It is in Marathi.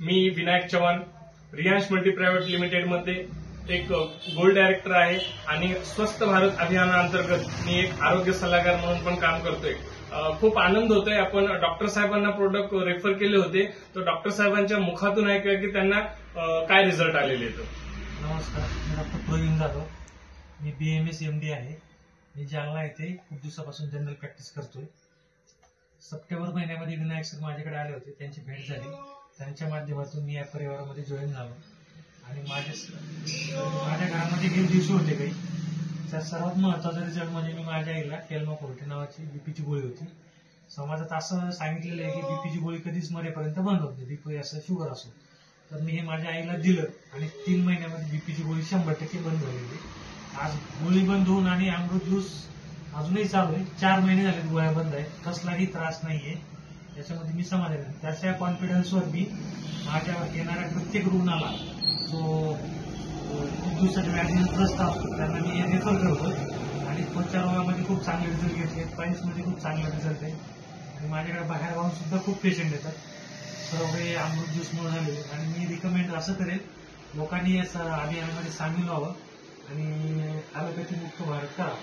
मी Vinayak Chavan, Riyansh multi private limited मध्ये एक गोल्ड डायरेक्टर आहे आणि स्वस्थ भारत अभियानाअंतर्गत मी एक आरोग्य सल्लागार म्हणून पण काम करतोय। खूप आनंद होतोय। आपण डॉक्टर साहेबांना प्रोडक्ट रेफर केले होते, तर डॉक्टर साहेबांच्या मुखातून ऐकूया की त्यांना काय रिझल्ट आलेले आहेत। नमस्कार, मी डॉक्टर प्रवीण जाधव, मी BMS MD आहे। मी जालना येथे खूप दिवसापासून जनरल प्रॅक्टिस करतोय। सप्टेंबर महिन्यामध्ये विनायक सर माझ्याकडे आले होते, त्यांची भेट झाली। त्यांच्या माध्यमातून मी या परिवारामध्ये जॉईन झालो आणि माझ्या घरामध्ये गेल्या दिवशी होते काही त्यात सर्वात महत्वाचा रिझल्ट म्हणजे मी माझ्या आईला टेल्मा-40 नावाची बीपीची गोळी होती। समाजात असं सांगितलेलं आहे की बीपीची गोळी कधीच मरेपर्यंत बंद होत नाही, बीपी असो शुगर असो। तर मी हे माझ्या आईला दिलं आणि 3 महिन्यामध्ये बीपीची गोळी 100% बंद झालेली। आज गोळी बंद होऊन आणि अमृत ज्यूस अजूनही चालू आहे। 4 महिने झाले गोळ्या बंद आहेत, कसलाही त्रास नाहीये, याच्यामध्ये मी समाधानी आहे। त्याच्या कॉन्फिडन्सवर मी माझ्या येणाऱ्या प्रत्येक रुग्णाला जो खूप दिवसाच्या व्याधीग्रस्त असतो त्यांना मी रेफर करतो आणि त्वचा रोगामध्ये खूप चांगले रिझल्ट घेतले, पाईल्समध्ये खूप चांगले रिझल्ट आहे आणि माझ्याकडे बाहेर गावून सुद्धा खूप पेशंट येतात। सर्व हे अमृत ज्यूसमुळे झाले आणि मी रिकमेंड असं करेन लोकांनी या अभियानामध्ये सामील व्हावं आणि ॲलोपॅथी मुक्त भारत करा।